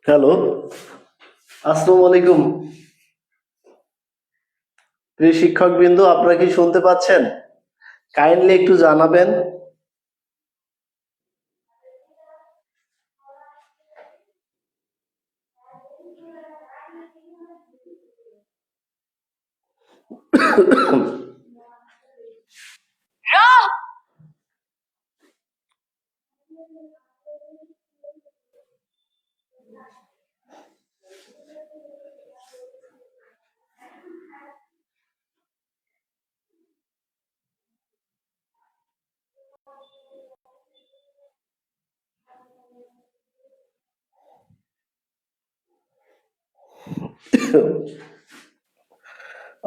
Hello, আসসালামু আলাইকুম। প্রিয় শিক্ষকবৃন্দ, আপনারা কি শুনতে পাচ্ছেন? কাইন্ডলি একটু জানাবেন।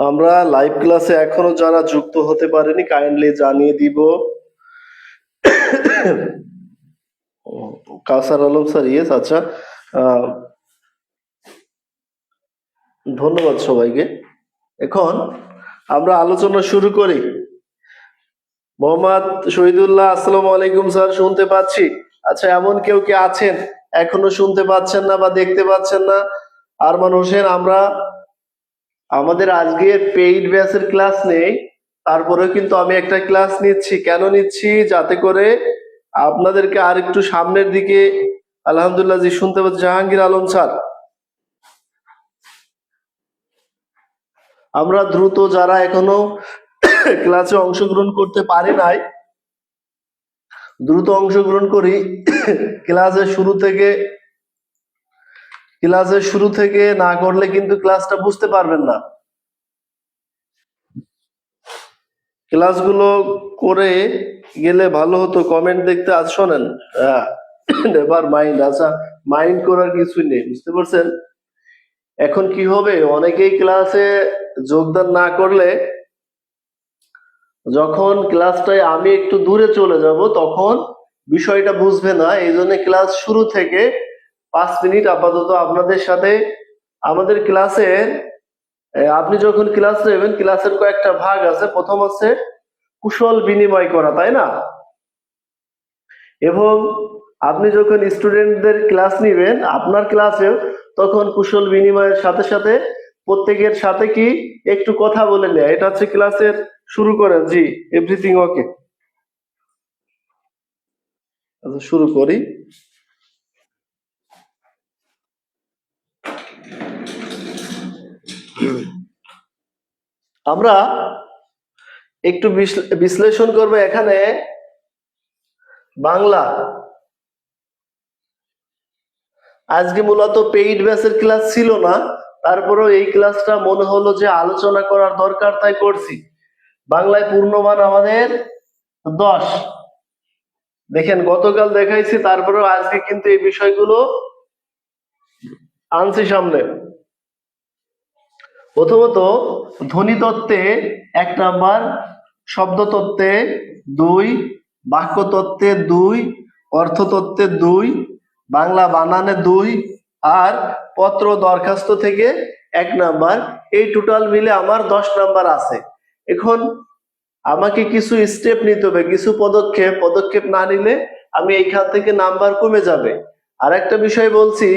আমরা লাইভ ক্লাসে এখনো যারা যুক্ত হতে পারেনি কাইন্ডলি জানিয়ে দিব। কাউসার আলম স্যার, ইয়েস, আচ্ছা, ধন্যবাদ সবাইকে। এখন আমরা আলোচনা শুরু করি। মোহাম্মদ শহীদুল্লাহ, আসসালামু আলাইকুম স্যার, শুনতে পাচ্ছি। আচ্ছা, এমন কেউ কি আছেন এখনো শুনতে পাচ্ছেন না বা দেখতে পাচ্ছেন না? আরমান হোসেন, আমরা আমাদের আজকে পেইড ব্যাচের ক্লাস নেই, তারপরেও কিন্তু আমি একটা ক্লাস নিচ্ছি। কেন নিচ্ছি? যাতে করে আপনাদেরকে আর একটু সামনের দিকে। আলহামদুলিল্লাহ, জি শুনতে পাচ্ছি। জাহাঙ্গীর আলম স্যার, আমরা দ্রুত যারা এখনো ক্লাসে অংশগ্রহণ করতে পারি নাই, দ্রুত অংশগ্রহণ করি। ক্লাসের শুরু থেকে না করলে কিন্তু ক্লাসটা বুঝতে পারবেন না। ক্লাসগুলো করে গেলে ভালো হতো। কমেন্ট দেখতে আজ শোনেন, নেভার মাইন্ড। আচ্ছা, মাইন্ড করার কিছুই নেই, বুঝতে পারছেন? এখন কি হবে, অনেকেই ক্লাসে যোগদান না করলে যখন ক্লাসটায় আমি একটু দূরে চলে যাব তখন বিষয়টা বুঝবে না। এই জন্য ক্লাস শুরু থেকে 5 মিনিট আপাতত আপনাদের সাথে আমাদের ক্লাসের, আপনি যখন ক্লাস নেবেন ক্লাসের কয়েকটা ভাগ আছে। প্রথম হচ্ছে কুশল বিনিময় করা, তাই না? এবং আপনি যখন স্টুডেন্টদের ক্লাস নিবেন আপনার ক্লাসেও, তখন কুশল বিনিময়ের সাথে সাথে প্রত্যেকের সাথে কি একটু কথা বলে নেয়। এটা হচ্ছে ক্লাসের শুরু করেন। জি, এভরিথিং ওকে। আচ্ছা, শুরু করি। আমরা একটু বিশ্লেষণ করব এখানে। বাংলা আজকে মূলত পেইড ব্যাচের ক্লাস ছিল না, তারপরেও এই ক্লাসটা মনে হলো যে আলোচনা করার দরকার, তাই করছি। বাংলায় পূর্ণমান আমাদের 10। দেখেন, গতকাল দেখাইছি, তারপরেও আজকে কিন্তু এই বিষয়গুলো আনছি সামনে। প্রথমত ধ্বনিতত্ত্বে 1 নাম্বার, শব্দতত্ত্বে 2, বাক্যতত্ত্বে 2, অর্থতত্ত্বে 2, বাংলা বানানে 2, আর পত্র দরখাস্ত থেকে 1 নাম্বার। এই টোটাল মিলে আমার 10 নাম্বার আছে। এখন আমাকে কিছু স্টেপ নিতে হবে, কিছু পদক্ষেপ না নিলে আমি এইখান থেকে নাম্বার কমে যাবে। আর একটা বিষয় বলছি,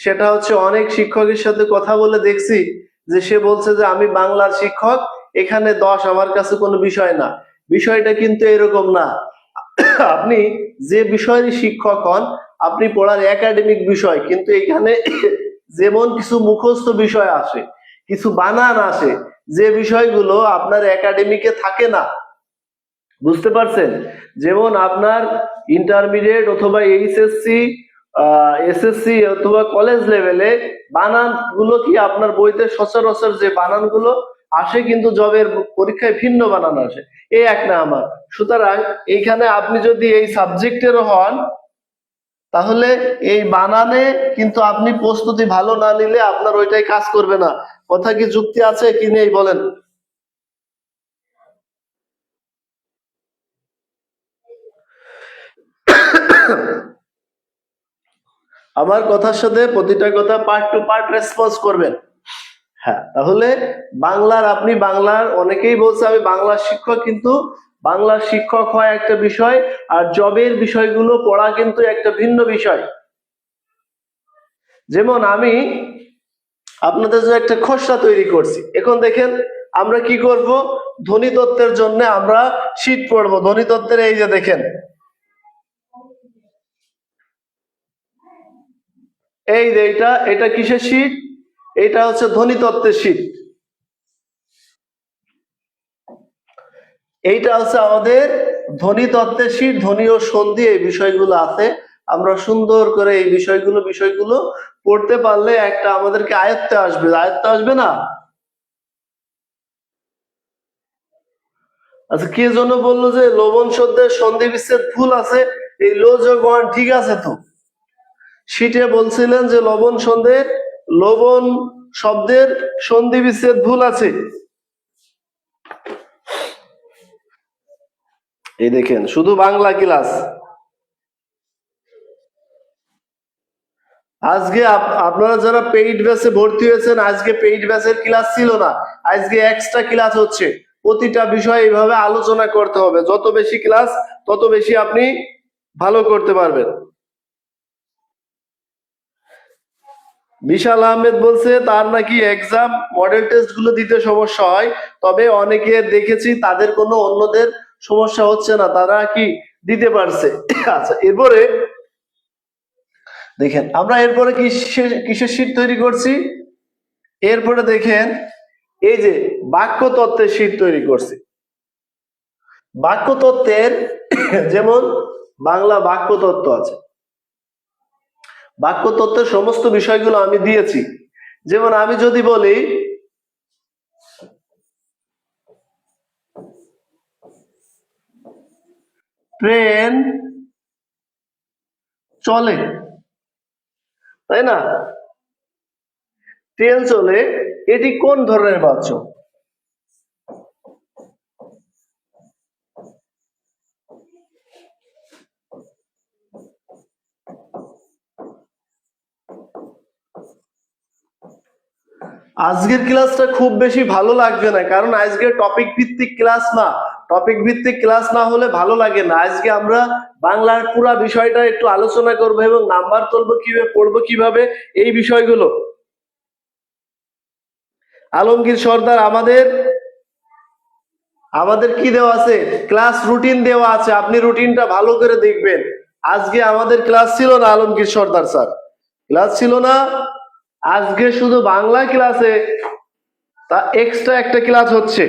সেটা হচ্ছে অনেক শিক্ষকের সাথে কথা বলে দেখছি যে সে বলছে যে আমি বাংলার শিক্ষক, এখানে 10 আমার কাছে কোনো বিষয় না। বিষয়টা কিন্তু এরকম না। আপনি যে বিষয়ের শিক্ষক হন, আপনি পড়ার একাডেমিক বিষয়, কিন্তু এখানে যেমন কিছু মুখস্থ বিষয় আসে, কিছু বানান আসে, যে বিষয়গুলো আপনার একাডেমিকে থাকে না। বুঝতে পারছেন? যেমন আপনার ইন্টারমিডিয়েট অথবা এইচএসসি, এসএসসি অথবা কলেজ লেভেলে বানান গুলো কি আপনার বইতে সচরাচর যে বানান গুলো আসে, কিন্তু জবের পরীক্ষায় ভিন্ন বানান আসে। এই এক না আমার। সুতরাং এইখানে আপনি যদি এই সাবজেক্টের হন, তাহলে এই বানানে কিন্তু আপনি প্রস্তুতি ভালো না নিলে আপনার ওইটাই কাজ করবে না। কথা কি যুক্তি আছে কি নেই বলেন? আমার কথার সাথে প্রতিটা কথা পার্ট টু পার্ট রেসপন্স করবেন। হ্যাঁ, তাহলে বাংলার অনেকেই বলছে আমি বাংলার শিক্ষক, কিন্তু বাংলার শিক্ষক হয় একটা বিষয় আর জবের বিষয়গুলো পড়া কিন্তু একটা ভিন্ন বিষয়। যেমন আমি আপনাদের জন্য একটা খসড়া তৈরি করছি। এখন দেখেন আমরা কি করব, ধ্বনিতত্ত্বের জন্য আমরা শীট পড়বো। ধ্বনিতত্ত্বের এই যে দেখেন, এই যে এটা কিসের শীট? এটা হচ্ছে ধ্বনিতত্ত্বের শীট। এইটা হচ্ছে আমাদের ধ্বনিতত্ত্বের শীট। ধ্বনি ও সন্ধি এই বিষয়গুলো আছে। আমরা সুন্দর করে এই বিষয়গুলো পড়তে পারলে একটা আমাদেরকে আয়ত্তে আসবে না? আচ্ছা, কে জন্য বললো যে লবণ শব্দের সন্ধি বিচ্ছেদ ভুল আছে? এই লো যোগ ওয়ান ঠিক আছে তো? শীটে বলছিলেন যে লবণ শব্দের সন্ধি বিচ্ছেদ ভুল আছে। এই দেখেন শুধু বাংলা ক্লাস। আজকে আপনারা যারা পেইড ব্যাচে ভর্তি হয়েছেন, আজকে পেইড ব্যাচের ক্লাস ছিল না, আজকে এক্সট্রা ক্লাস হচ্ছে। প্রতিটা বিষয় এইভাবে আলোচনা করতে হবে। যত বেশি ক্লাস তত বেশি আপনি ভালো করতে পারবেন। বিশাল আহমেদ বলছে তার নাকি এক্সাম মডেল টেস্ট গুলো দিতে সমস্যা হয়, তবে অনেকে দেখেছি তাদের কোনো অন্যদের সমস্যা হচ্ছে না, তারা কি দিতে পারছে। আচ্ছা, এরপরে দেখেন আমরা এরপরে কিসের শীট তৈরি করছি। এরপরে দেখেন এই যে বাক্যতত্ত্বের শীট তৈরি করছি। বাক্যতত্ত্বের যেমন বাংলা বাক্যতত্ত্ব আছে, বাক্যতত্ত্বের সমস্ত বিষয়গুলো আমি দিয়েছি। যেমন আমি যদি বলি ট্রেন চলে, তাই না? ট্রেন চলে, এটি কোন ধরনের বাক্য? আজকের ক্লাসটা খুব বেশি ভালো লাগবে না, কারণ আজকে টপিক ভিত্তিক ক্লাস না। টপিক ভিত্তিক ক্লাস না হলে ভালো লাগে না। আজকে আমরা বাংলার পুরো বিষয়টা একটু আলোচনা করব এবং নাম্বার তুলবো কিভাবে, পড়বো কিভাবে, এই বিষয়গুলো। আলমগীর সর্দার আমাদের কি দেওয়া আছে? ক্লাস রুটিন দেওয়া আছে, আপনি রুটিনটা ভালো করে দেখবেন। আজকে আমাদের ক্লাস ছিল না, আলমগীর সর্দার স্যার ক্লাস ছিল না। আজকে শুধু বাংলা ক্লাসে তা এক্সট্রা একটা ক্লাস হচ্ছে।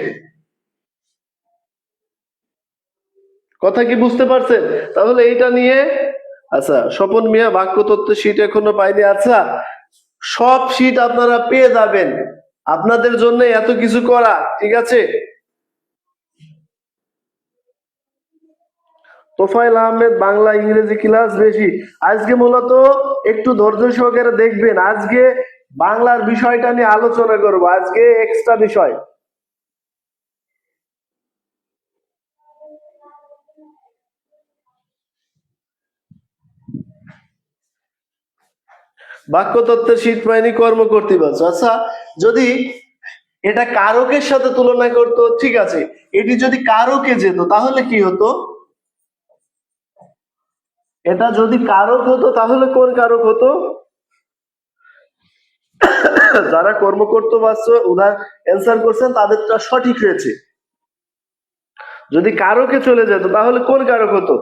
কথা কি বুঝতে পারছেন? তাহলে এইটা নিয়ে, আচ্ছা স্বপন মিয়া বাক্যতত্ত্ব শীট এখনো পাইনি। আচ্ছা, সব শীট আপনারা পেয়ে যাবেন, আপনাদের জন্য এত কিছু করা, ঠিক আছে? তোফায়েল আহমেদ বাংলা ইংরেজি ক্লাস বেশি। আজকে মূলত একটু ধৈর্য সহকারে দেখবেন। আজকে বাংলার বিষয়টা নিয়ে আলোচনা করব, আজকে এক্সট্রা বিষয়। বাক্যতত্ত্বের শীত পায়নি কর্মকর্তৃপক্ষ। আচ্ছা, যদি এটা কারকের সাথে তুলনা করতো ঠিক আছে, এটি যদি কারকে যেত তাহলে কি হতো? এটা যদি কারক হতো তাহলে কোন কারক হতো? যারা কর্মকর্তৃপক্ষ উদাহরণ অ্যান্সার করছেন তাদেরটা সঠিক হয়েছে। যদি কারকে চলে যেত তাহলে কোন কারক হতো?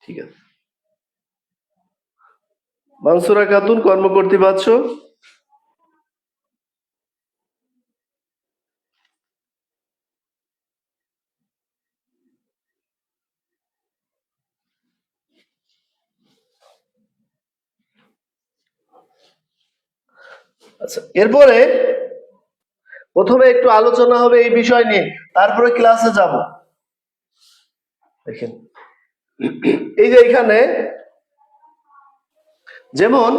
ঠিক আছে, মানসুরা খাতুন কর্মকর্তৃপক্ষ। আচ্ছা, এরপরে প্রথমে একটু আলোচনা হবে এই বিষয় নিয়ে, তারপরে ক্লাসে যাব। দেখেন এই যে এখানে যেমন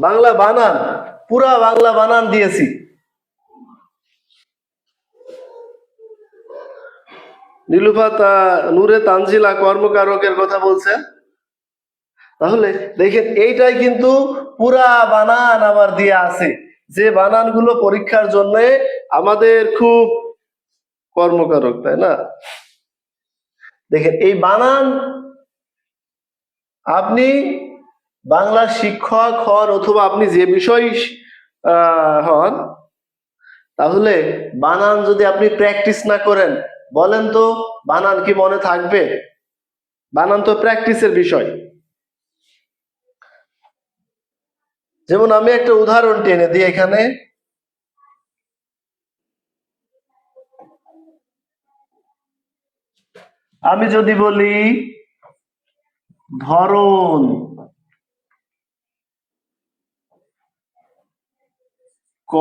বাংলা বানান, পুরা বাংলা বানান দিয়েছি। নীলুফা নূরে তানজিলা কর্মকারকের কথা বলছেন। তাহলে দেখেন এইটাই কিন্তু পুরা বানান আমার দিয়ে আছে, যে বানানগুলো পরীক্ষার জন্য আমাদের খুব কর্মকারক, তাই না? দেখেন এই বানান, আপনি বাংলা শিক্ষক হন অথবা আপনি যে বিষয় হন, তাহলে বানান যদি আপনি প্র্যাকটিস না করেন, বলেন তো বানান কি মনে থাকবে? বানান তো প্র্যাকটিসের বিষয়। যেমন আমি একটা উদাহরণ টেনে দিই এখানে। আমি যদি বলি ধরন, ক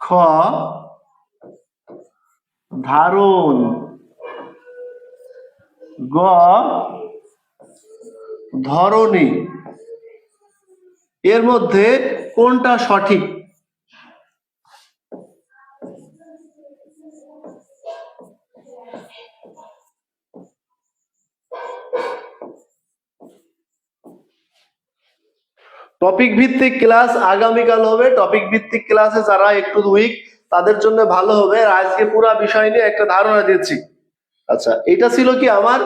খ ধারণ, গ ধরনী, এর মধ্যে কোনটা সঠিক? টপিক ভিত্তিক ক্লাস আগামীকাল হবে। টপিক ভিত্তিক ক্লাসে যারা একটু উইক তাদের জন্য ভালো হবে। আজকে পুরো বিষয় নিয়ে একটা ধারণা দিচ্ছি। আচ্ছা, এটা ছিল কি আমার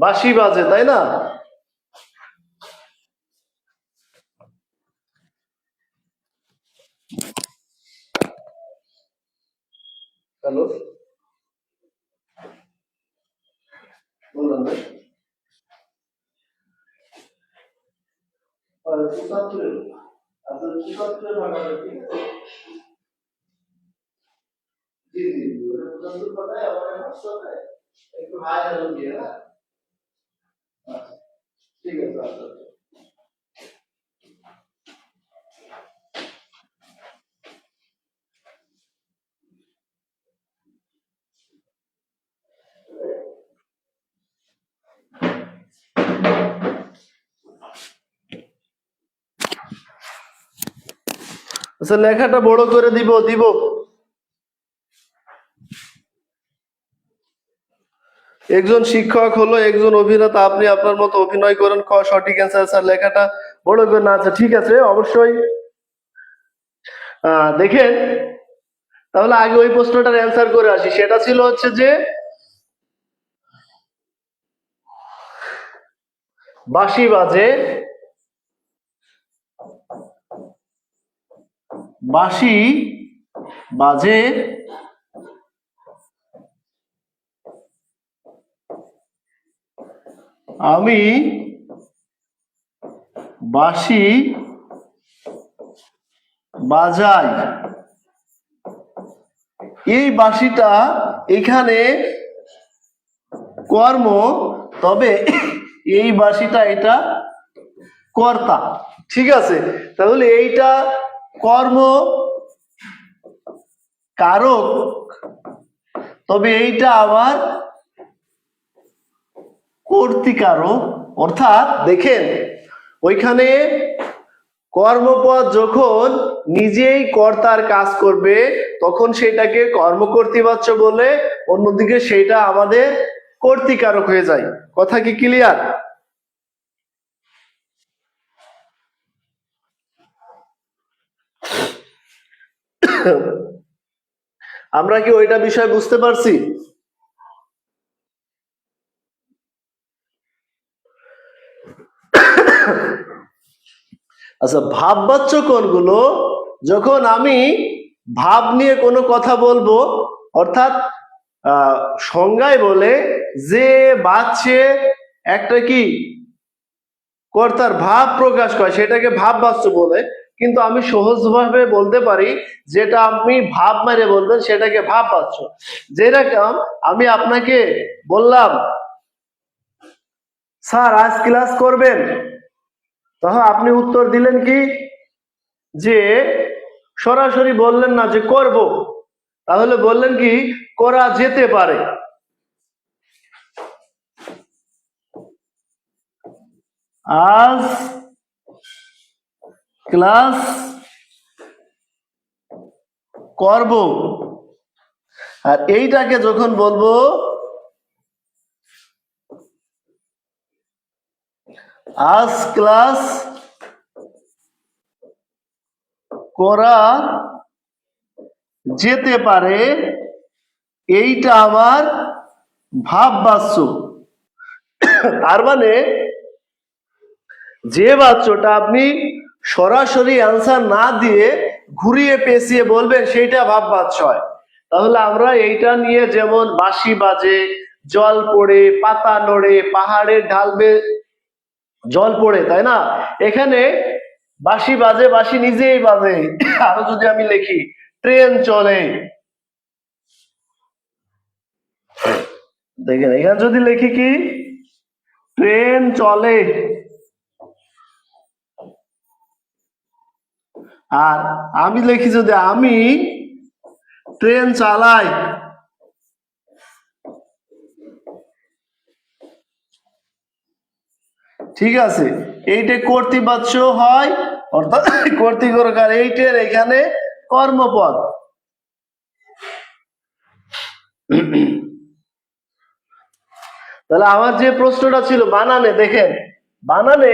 বাঁশি বাজে, তাই না? হ্যালো, বললাম জি জি একটু হাই হ্যালো দিয়ে, না? আচ্ছা, ঠিক আছে। আচ্ছা, আচ্ছা, লেখাটা বড় করে দিব দিব। একজন শিক্ষক হলো একজন অভিনেতা, আপনি আপনার মতো অভিনয় করেন, খ সঠিক অ্যান্সার। স্যার লেখাটা বড় করে না? আচ্ছা ঠিক আছে, অবশ্যই। দেখেন, তাহলে আগে ওই প্রশ্নটার অ্যান্সার করে আসি। সেটা ছিল হচ্ছে যে বাঁশি বাজে, বাঁশি বাজে আমি বাঁশি বাজাই। এই বাঁশিটা এখানে কর্ম, তবে এই বাঁশিটা এটা কর্তা। ঠিক আছে, তাহলে এইটা কর্ম কারক, তবে এইটা আবার কর্তৃকারক। অর্থাৎ দেখেন, ওইখানে কর্মপদ যখন নিজেই কর্তার কাজ করবে তখন সেটাকে কর্মকর্তৃবাচ্য বলে, অন্যদিকে সেটা আমাদের কর্তৃকারক হয়ে যায়। কথা কি ক্লিয়ার? আমরা কি ওইটা বিষয় বুঝতে পারছি? আচ্ছা, ভাববাচ্য কোনগুলো? যখন আমি ভাব নিয়ে কোনো কথা বলবো, অর্থাৎ সংজ্ঞায় বলে যে বাচ্চে একটা কি কর্তার ভাব প্রকাশ করে, সেটাকে ভাববাচ্য বলে। কিন্তু আমি সহজভাবে বলতে পারি, যেটা আপনি ভাব মেরে বলবেন সেটাকে ভাববাচ্য। যেরকম আমি আপনাকে বললাম, স্যার আজ ক্লাস করবেন, তখন আপনি উত্তর দিলেন কি, যে সরাসরি বললেন না যে করব, তাহলে বললেন কি করা যেতে পারে। আজ ক্লাস করব। আর এইটাকে যখন বলবো আজ ক্লাস করা যেতে পারে, এইটা আমার ভাব বাচ্য। তার মানে যে বাচ্চটা আপনি সরাসরি অ্যান্সার না দিয়ে ঘুরিয়ে পেঁচিয়ে বলবেন সেইটা ভাব বাচ্য হয়। তাহলে আমরা এইটা নিয়ে যেমন বাঁশি বাজে, জল পড়ে, পাতা নড়ে, পাহাড়ের ঢাল জল পড়ে, তাই না? এখানে বাঁশি বাজে, বাঁশি নিজেই বাজে। আরো যদি আমি লিখি ট্রেন চলে, দেখেন এখানে যদি লিখি কি ট্রেন চলে, আর আমি লিখি যদি আমি ট্রেন চালাই, ঠিক আছে? এইটা কর্তৃবাচ্য হয়, অর্থাৎ কর্তৃকার, এইটার এখানে কর্মপদ। তাহলে আমার যে প্রশ্নটা ছিল বানানে, দেখেন বানানে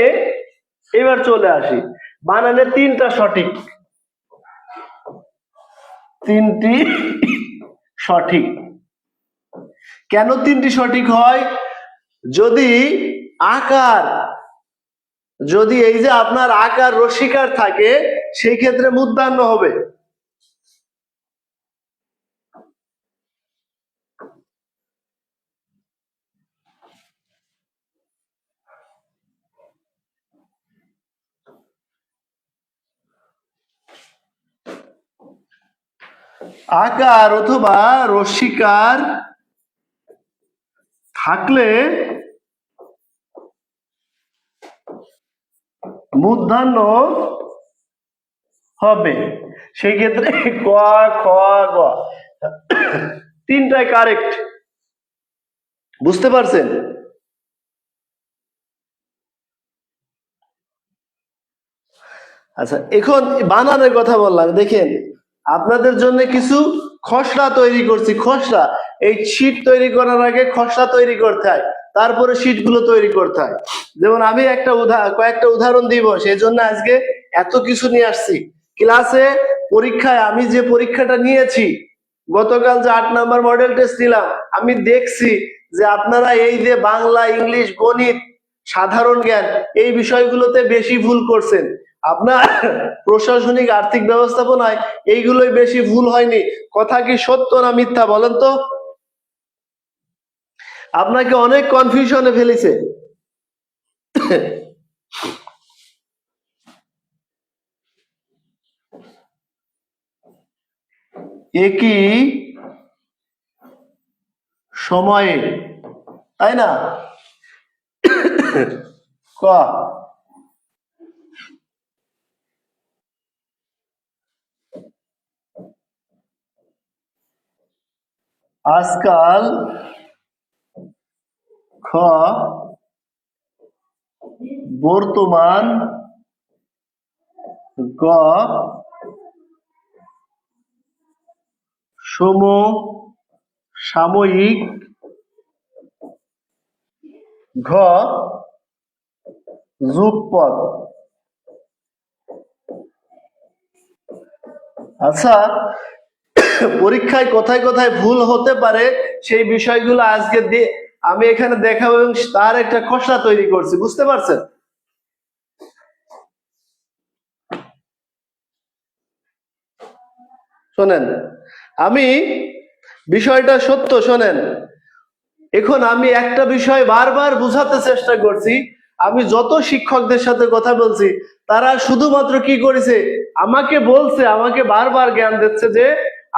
এবার চলে আসি। বানানে তিনটা সঠিক, তিনটি সঠিক। কেন তিনটি সঠিক হয়? যদি আকার, যদি এই যে আপনার আকার রসিকার থাকে সেই ক্ষেত্রে মূর্ধন্য হবে। আকার অথবা রসিকার থাকলে মূর্ধন্য হবে। সেই ক্ষেত্রে ক, খ, গ তিনটাই কারেক্ট। বুঝতে পারছেন? আচ্ছা, এখন বানানের কথা বললাম। দেখেন আপনাদের জন্য কিছু খসড়া তৈরি করছি। খসড়া, এই শীট তৈরি করার আগে খসড়া তৈরি করতে হয়, তারপরে শীট গুলো তৈরি করতে হয়। যেমন আমি একটা কয়েকটা উদাহরণ দিব, সেই জন্য আজকে এত কিছু নিয়ে আসছি। ক্লাসে পরীক্ষায় আমি যে পরীক্ষাটা নিয়েছি, গতকাল যে 8 নাম্বার মডেল টেস্ট দিলাম, আমি দেখছি যে আপনারা এই যে বাংলা, ইংলিশ, গণিত, সাধারণ জ্ঞান এই বিষয়গুলোতে বেশি ভুল করছেন। আপনার প্রশাসনিক আর্থিক ব্যবস্থাপনায় এইগুলোই বেশি ভুল হয়নি। কথা কি সত্য না মিথ্যা বলেন তো? আপনাকে অনেক কনফিউশনে ফেলেছে। একই সময়ে, তাই না? ক আজকাল, খ বর্তমান, গ সমসাময়িক, ঘ যুগপৎ। আচ্ছা, পরীক্ষায় কোথায় কোথায় ভুল হতে পারে সেই বিষয়গুলো আজকে আমি এখানে দেখাবো এবং তার একটা খসড়া তৈরি করছি। বুঝতে পারছেন? শোনেন, আমি বিষয়টা সত্য, শোনেন। এখন আমি একটা বিষয় বারবার বুঝাতে চেষ্টা করছি। আমি যত শিক্ষকদের সাথে কথা বলছি, তারা শুধুমাত্র কি করেছে, আমাকে বলছে, আমাকে বারবার জ্ঞান দিচ্ছে যে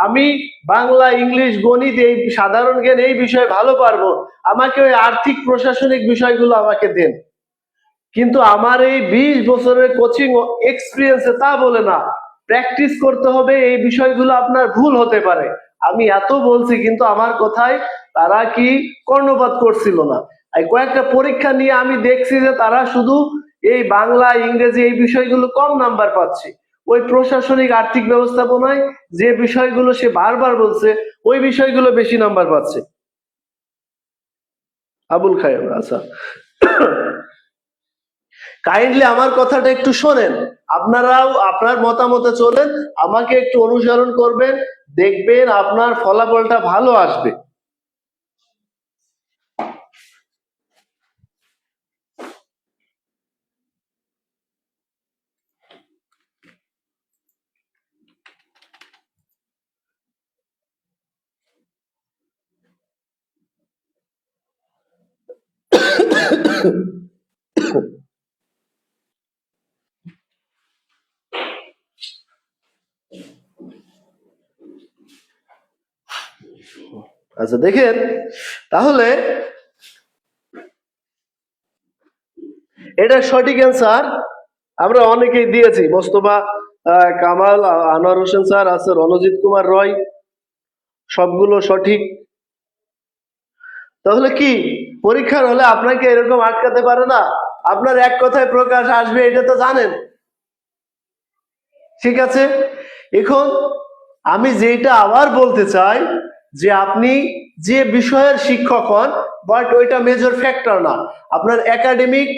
আমি বাংলা, ইংলিশ, গণিত, এই সাধারণ জ্ঞান এই বিষয়ে ভালো পারবো, আমাকে ওই আর্থিক প্রশাসনিক বিষয়গুলো আমাকে দেন। কিন্তু আমার এই 20 বছরের কোচিং এক্সপিরিয়েন্সে তা বলে না, প্র্যাকটিস করতে হবে, এই বিষয়গুলো আপনার ভুল হতে পারে। আমি এত বলছি, কিন্তু আমার কথায় তারা কি কর্ণপাত করছিল না। এই কয়েকটা পরীক্ষা নিয়ে আমি দেখছি যে তারা শুধু এই বাংলা, ইংরেজি এই বিষয়গুলো কম নাম্বার পাচ্ছে, ওই প্রশাসনিক আর্থিক ব্যবস্থাপনায় যে বিষয়গুলো সে বারবার বলছে ওই বিষয়গুলো বেশি নাম্বার পাচ্ছে। আবুল খায়ের, আচ্ছা। কাইন্ডলি আমার কথাটা একটু শোনেন, আপনারাও আপনার মতামতে চলেন, আমাকে একটু অনুসরণ করবেন, দেখবেন আপনার ফলাফলটা ভালো আসবে। আচ্ছা দেখেন, তাহলে এটা সঠিক অ্যান্সার আমরা অনেকেই দিয়েছি। মোস্তফা কামাল, আনোয়ার হোসেন স্যার আছে, রণজিৎ কুমার রয়, সবগুলো সঠিক। তাহলে কি পরীক্ষার হলে আপনাকে এরকম আটকাতে পারে না? আপনার এক কথায় প্রকাশ আসবে, এটা তো জানেন। ঠিক আছে, এখন আমি যেটা আবার বলতে চাই যে আপনি যে বিষয়ের শিক্ষক হন, বাট ওইটা মেজর ফ্যাক্টর না। আপনার একাডেমিক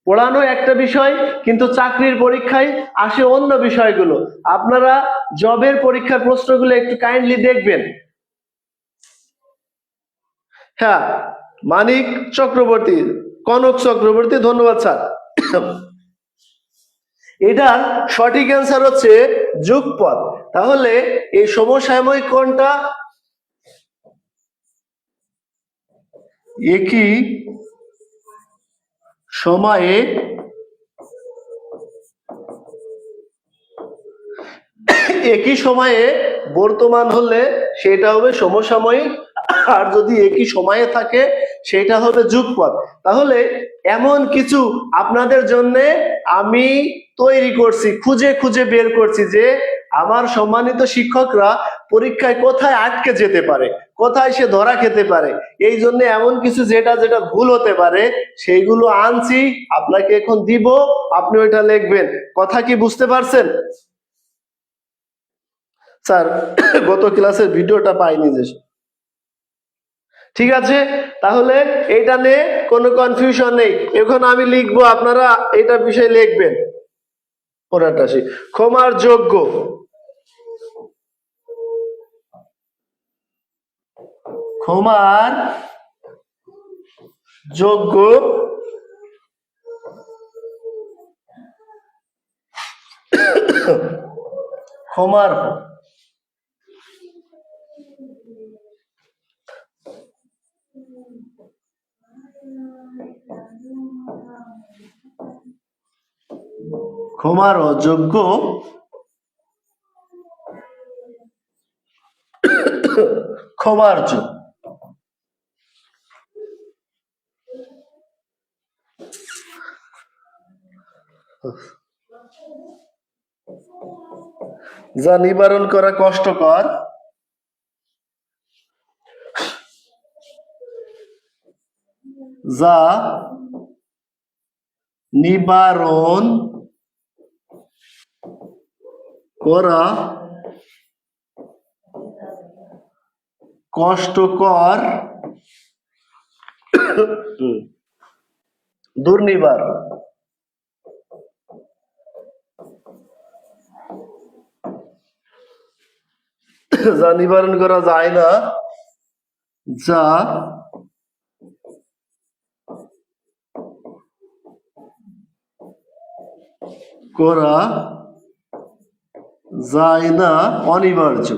পড়ানো একটা বিষয়, কিন্তু চাকরির পরীক্ষায় আসে অন্য বিষয়গুলো। আপনারা জবের পরীক্ষার প্রশ্নগুলো একটু কাইন্ডলি দেখবেন। হ্যাঁ, মানিক চক্রবর্তী, কনক চক্রবর্তী, ধন্যবাদ স্যার। এটার সঠিক অ্যান্সার হচ্ছে যুগপৎ। তাহলে এই সমসাময়িক কোণটা একই সময়ে একই সময়ে বর্তমান হলে সেটা হবে সমসাময়িক, আর যদি একই সময়ে থাকে সেটা হবে যুগপৎ। তাহলে এমন কিছু আপনাদের জন্য আমি তৈরি করছি, খুঁজে খুঁজে বের করছি যে আমার সম্মানিত শিক্ষকরা পরীক্ষায় কোথায় আটকে যেতে পারে, কোথায় সে ধরা খেতে পারে। এই জন্য এমন কিছু যেটা যেটা ভুল হতে পারে সেইগুলো আনছি, আপনাকে এখন দিব, আপনি ওইটা লিখবেন। কথা কি বুঝতে পারছেন? স্যার গত ক্লাসের ভিডিওটা পাইনি যে। ঠিক আছে, তাহলে এটা নিয়ে কোনো কনফিউশন নেই। এখন আমি লিখবো, আপনারা এটা বিষয়ে লিখবেন। পরেরটা আসি, ক্ষমার যোগ্য। ক্ষমার যোগ্য ক্ষমার ক্ষমার অযোগ্য ক্ষমার্য। যা নিবারণ করা কষ্টকর, যা নিবারণ করা কষ্টকর, দুর্নিবার। যা নিবারণ করা যায় না, যা করা যায় না, অনিবার্য।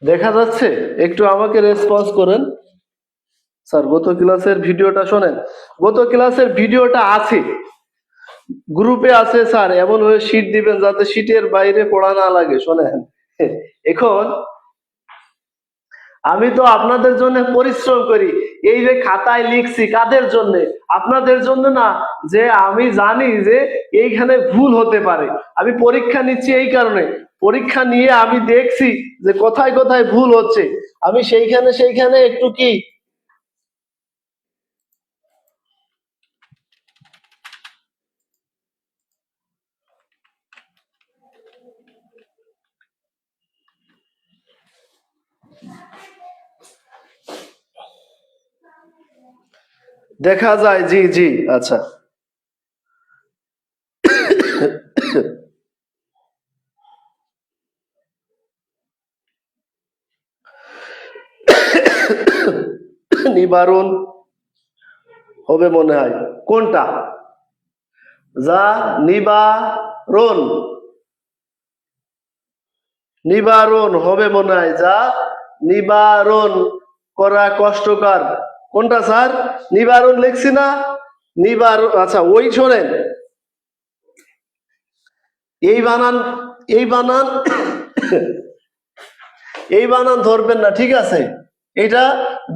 দেখা যাচ্ছে? একটু আমাকে রেসপন্স করেন। স্যার গত ক্লাসের ভিডিওটা শোনেন, গত ক্লাসের ভিডিওটা আছে, গ্রুপে আছে স্যার। এমন ভাবে শীট দিবেন যাতে শীটের বাইরে পড়া না লাগে। শোনেন, এখন আমি তো আপনাদের জন্য পরিশ্রম করি, এই যে খাতায় লিখছি কাদের জন্য? আপনাদের জন্য না। যে আমি জানি যে এইখানে ভুল হতে পারে, আমি পরীক্ষা নিচ্ছি এই কারণে। পরীক্ষা নিয়ে আমি দেখছি যে কোথায় কোথায় ভুল হচ্ছে, আমি সেইখানে একটু কি দেখা যায়, জি জি, আচ্ছা। নিবারণ হবে মনে হয়, কোনটা? যা নিবারণ, নিবারণ হবে মনে হয়, যা নিবারণ করা কষ্টকর। কোনটা স্যার? নিবারণ লিখছি না? নিবারণ, আচ্ছা ওই শোনেন, এই বানান, এই বানান, এই বানান ধরবেন না, ঠিক আছে? এটা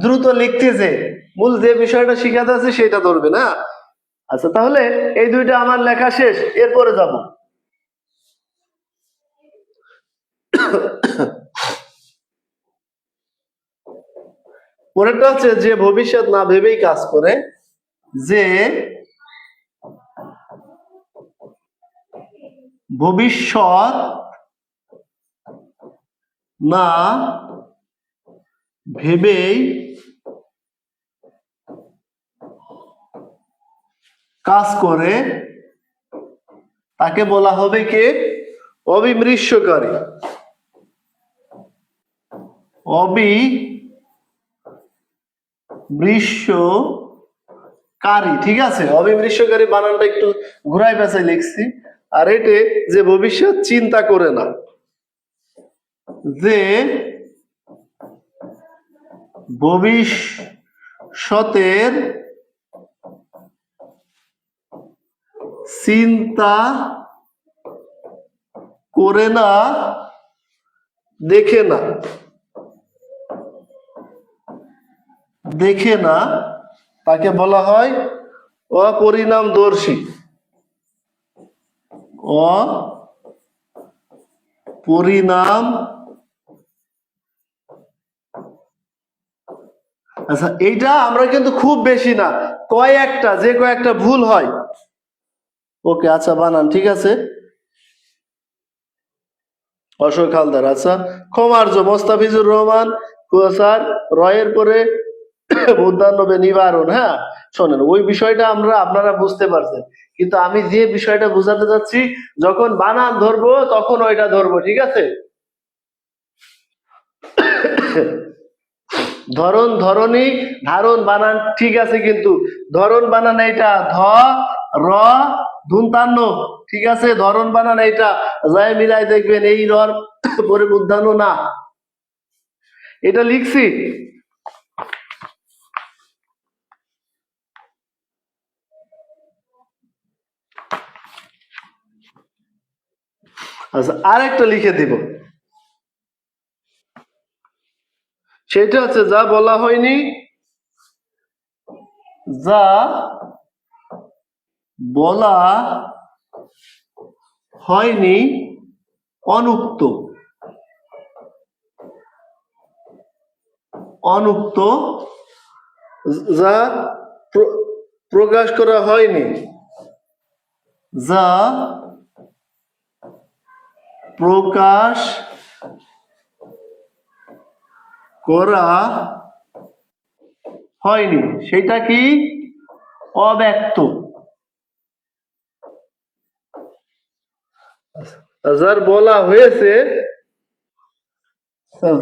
দ্রুত লিখতেছে, মূল যে বিষয়টা শিখাতে আছে সেটা ধরবে না। আচ্ছা তাহলে এই দুইটা আমার লেখা শেষ, এরপরে যাব। পরেরটা হচ্ছে যে ভবিষ্যৎ না ভেবেই কাজ করে, যে ভবিষ্যৎ না ভেবেই কাজ করে তাকে বলা হবে কে? অবিমৃষ্যকারী। অবিমৃষ্যকারী, ঠিক আছে? অবিমৃষ্যকারী বানানটা একটু ঘুরাই পেঁচাই লিখছি। আর এতে যে ভবিষ্যৎ চিন্তা করে না, যে ভবিষ্যতের চিন্তা করে না, দেখে না, দেখে না, তাকে বলা হয় অপরিণামদর্শী। অপরিণাম, আচ্ছা এইটা আমরা কিন্তু খুব বেশি না, কয়েকটা, যে কয়েকটা ভুল হয়। ওকে, আচ্ছা বানান ঠিক আছে। অশোক হালদার, আচ্ছা। ক্ষমার্য মোস্তাফিজুর রহমান স্যার, রয়ের পরে মূর্ধন্যবে নিবারণ। হ্যাঁ শোনেন, ওই বিষয়টা আমরা, আপনারা বুঝতে পারছেন, কিন্তু আমি যে বিষয়টা বোঝাতে যাচ্ছি, যখন বানান ধরবো তখন ওইটা ধরবো, ঠিক আছে? ধরন, ধরনী, ধারণ বানান ঠিক আছে, কিন্তু ধরন বানান এইটা ধ র ধুন্তান্ন, ঠিক আছে? ধরন বানান এইটা, যায় মিলাই দেখবেন এই রর পরে মূর্ধন্য না, এটা লিখছি। আচ্ছা আরেকটা লিখে দিব, সেটা হচ্ছে যা বলা হয়নি, যা বলা হয়নি, অনুক্ত, অনুক্ত, যা প্রকাশ করা হয়নি, যা প্রকাশ করা হয়নি, সেটা কি? অব্যক্ত। যার বলা হয়েছে,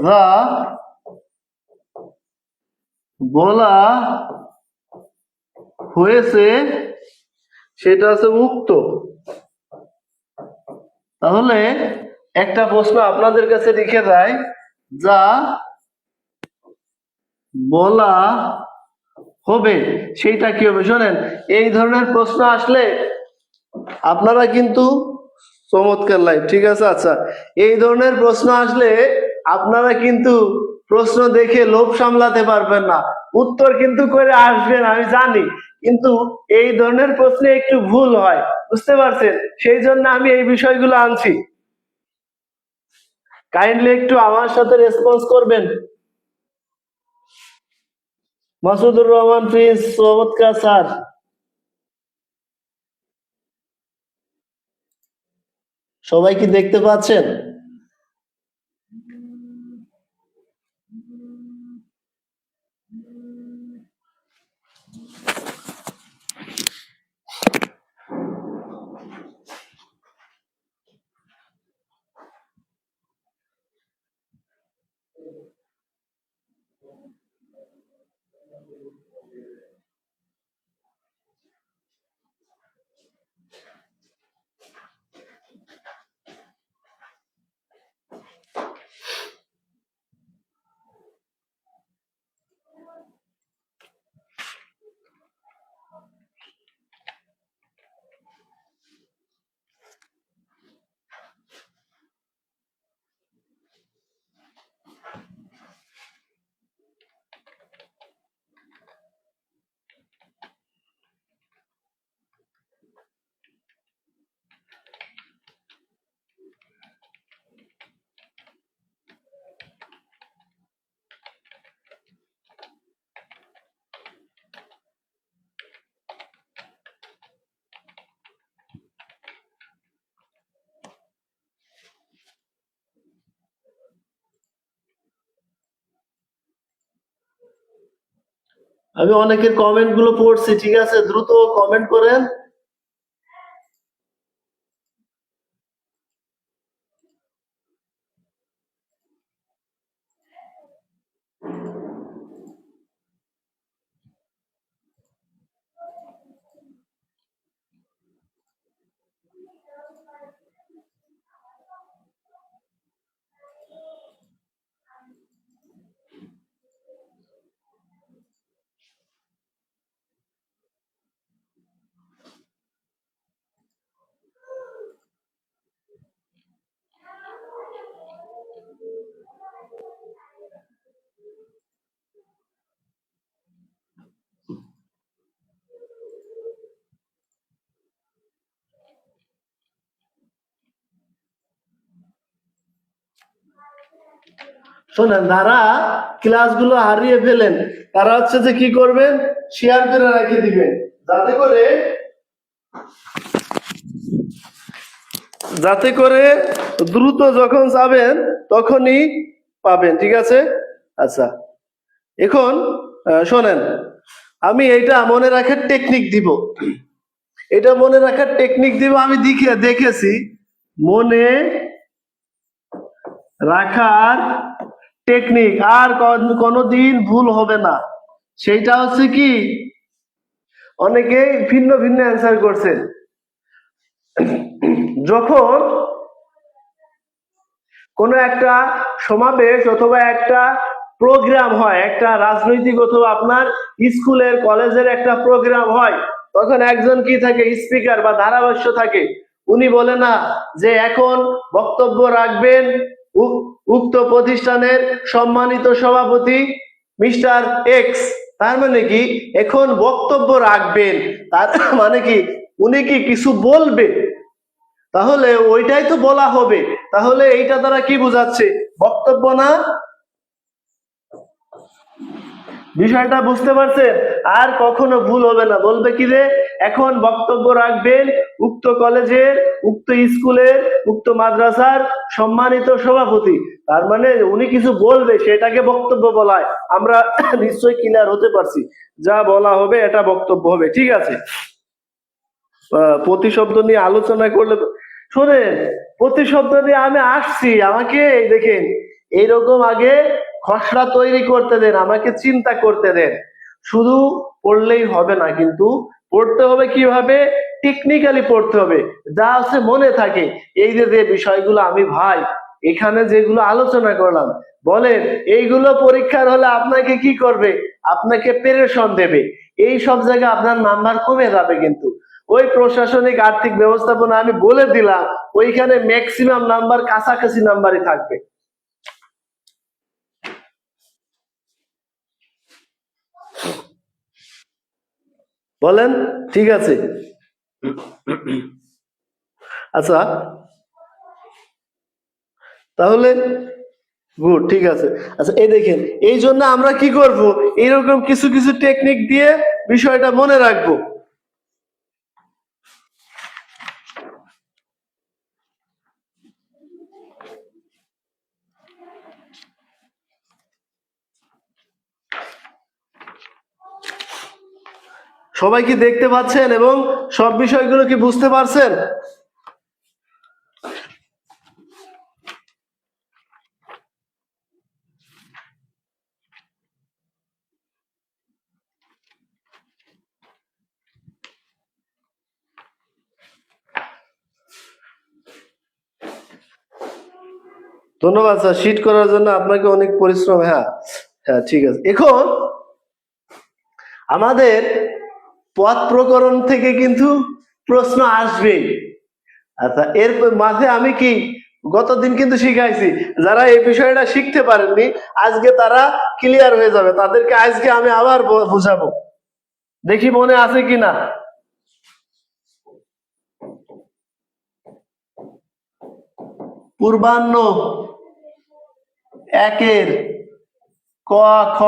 যা বলা হয়েছে সেটা আছে উক্ত। তাহলে একটা প্রশ্ন আপনাদের কাছে রেখে যায়, যা বলা হবে সেইটা কি হবে? শোনেন, এই ধরনের প্রশ্ন আসলে আপনারা কিন্তু চমৎকার লাইভ, ঠিক আছে? আচ্ছা এই ধরনের প্রশ্ন আসলে আপনারা কিন্তু প্রশ্ন দেখে লোভ সামলাতে পারবেন না, উত্তর কিন্তু করে আসবেন আমি জানি, কিন্তু এই ধরনের প্রশ্নে একটু ভুল হয়, বুঝতে পারছেন? সেই জন্য আমি এই বিষয়গুলো আনছি। কাইন্ডলি একটু আমার সাথে রেসপন্স করবেন। মাসুদুর রহমান প্রিন্স, চমৎকার স্যার। সবাই কি দেখতে পাচ্ছেন? আমি অনেকের কমেন্ট গুলো পড়ছি, ঠিক আছে, দ্রুত কমেন্ট করেন। শোনেন, যারা ক্লাসগুলো হারিয়ে ফেলেন তারা হচ্ছে যে কি করবেন, শেয়ার করে রেখে দিবেন, যাতে করে দ্রুত যখন যাবেন তখনই পাবেন, ঠিক আছে। আচ্ছা, এখন শোনেন, আমি এইটা মনে রাখার টেকনিক দিব, এটা মনে রাখার টেকনিক দিব, আমি দেখেছি মনে রাখার টেকনিক, আর কোনোদিন ভুল হবে না। সেইটা হচ্ছে কি, অনেকে ভিন্ন ভিন্ন অ্যান্সার করছেন। যখন কোনো একটা সমাবেশ অথবা একটা প্রোগ্রাম হয়, একটা রাজনৈতিক অথবা আপনার স্কুলের কলেজের একটা প্রোগ্রাম হয়, তখন একজন কি থাকে, স্পিকার বা ধারাভাষ্য থাকে, উনি বলে না যে এখন বক্তব্য রাখবেন উক্ত প্রতিষ্ঠানের সম্মানিত সভাপতি মিস্টার এক্স। তার মানে কি, এখন বক্তব্য রাখবেন, তার মানে কি উনি কি কিছু বলবে, তাহলে ওইটাই তো বলা হবে। তাহলে এইটা দ্বারা কি বোঝাচ্ছে, বক্তব্য না? বিষয়টা বুঝতে পারছেন? আর কখনো ভুল হবে না, বলবে কি রে, এখন বক্তব্য রাখবেন উক্ত কলেজের, উক্ত স্কুলের, উক্ত মাদ্রাসার সম্মানিত সভাপতি। তার মানে উনি কিছু বলবে, সেটাকে বক্তব্য বলা হয়। আমরা নিশ্চয়ই ক্লিয়ার হতে পারছি, যা বলা হবে এটা বক্তব্য হবে, ঠিক আছে। প্রতিশব্দ নিয়ে আলোচনা করলে, শোনেন, প্রতিশব্দ নিয়ে আমি আসছি, আমাকে দেখেন এইরকম আগে খসড়া তৈরি করতে দেন, আমাকে চিন্তা করতে দেন। শুধু পড়লেই হবে না, কিন্তু পড়তে হবে কিভাবে, টেকনিক্যালি পড়তে হবে, যা আছে মনে থাকে। এই যে যে বিষয়গুলো আমি ভাই এখানে যেগুলো আলোচনা করলাম, বলেন এইগুলো পরীক্ষার হলে আপনাকে কি করবে, আপনাকে প্রেরেশন দেবে, এই সব জায়গায় আপনার নাম্বার কমে যাবে। কিন্তু ওই প্রশাসনিক আর্থিক ব্যবস্থাপনা আমি বলে দিলাম, ওইখানে ম্যাক্সিমাম নাম্বার কাছাকাছি নাম্বারই থাকবে। বলেন, ঠিক আছে। আচ্ছা, তাহলে গুড, ঠিক আছে। আচ্ছা, এই দেখেন, এই জন্য আমরা কি করব, এরকম কিছু কিছু টেকনিক দিয়ে বিষয়টা মনে রাখবো। সবাই কি দেখতে পাচ্ছেন এবং সব বিষয়গুলো কি বুঝতে পারছেন? ধন্যবাদ স্যার, শিট করার জন্য আপনাকে অনেক পরিশ্রম। হ্যাঁ, হ্যাঁ, ঠিক আছে। এখন আমাদের পথ প্রকরণ থেকে কিন্তু প্রশ্ন আসবেই। আচ্ছা, এর মাঝে আমি কি গতদিন কিন্তু শিখাইছি, যারা এই বিষয়টা শিখতে পারেননি আজকে তারা ক্লিয়ার হয়ে যাবে, তাদেরকে আজকে আমি আবার বুঝাবো, দেখি মনে আছে কিনা। পূর্বাহ্ন একের ক, খ,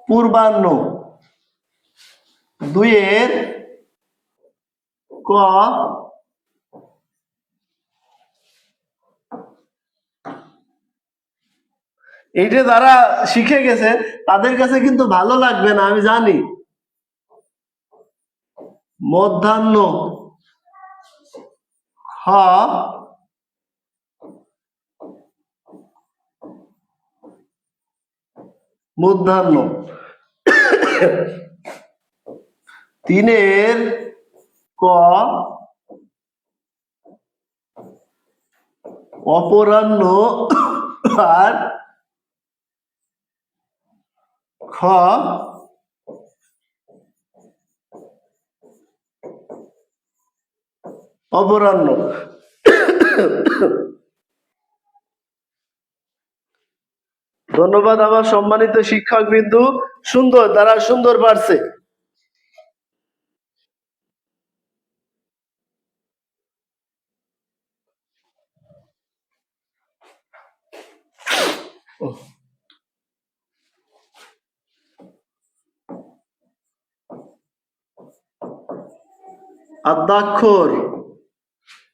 পূর্বাহ্ন দুইয়ের ক, এইটা যারা শিখে গেছে তাদের কাছে কিন্তু ভালো লাগবে না, আমি জানি। মধ্যাহ্ন হ মধ্যাহ্ন। তিনের ক অপরাহ্ন আর খ অপরাহ্ন। ধন্যবাদ আমার সম্মানিত শিক্ষক বিন্দু, সুন্দর, তারা সুন্দর পারছে। আদ্যাক্ষর,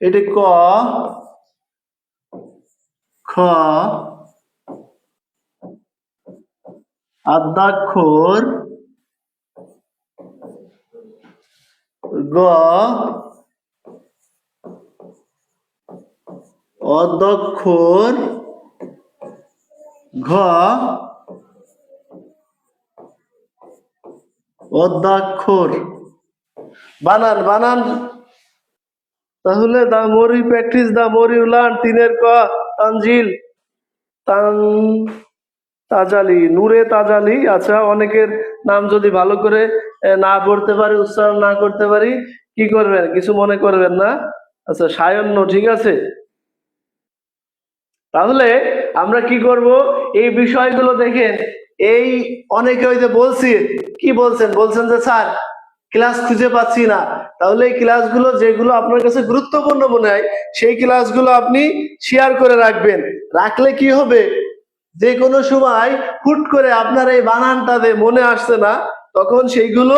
এটি ক খ আদ্যাক্ষর, গ অধ্যক্ষর, ঘ অদ্যাক্ষর। বানান বানান। তাহলে দা মরি প্র্যাকটিস, দা মরি লার্ন। তিনের ক তানজিল, তান তাজালি, নূরে তাজালি। আচ্ছা, অনেকের নাম যদি ভালো করে না পড়তে পারি, উচ্চারণ না করতে পারি, কি করবেন, কিছু মনে করবেন না। আচ্ছা, সায়ন্য, ঠিক আছে। তাহলে আমরা কি করব, এই বিষয়গুলো দেখেন। এই অনেকে ওই যে বলছি, কি বলছেন, বলছেন যে স্যার ক্লাস খুঁজে পাচ্ছি না। তাহলে এই ক্লাসগুলো যেগুলো আপনার কাছে গুরুত্বপূর্ণ মনে হয় সেই ক্লাসগুলো আপনি শেয়ার করে রাখবেন। রাখলে কি হবে, যে কোনো সময় হুট করে আপনার এই বানানটা মনে আসছে না, তখন সেইগুলো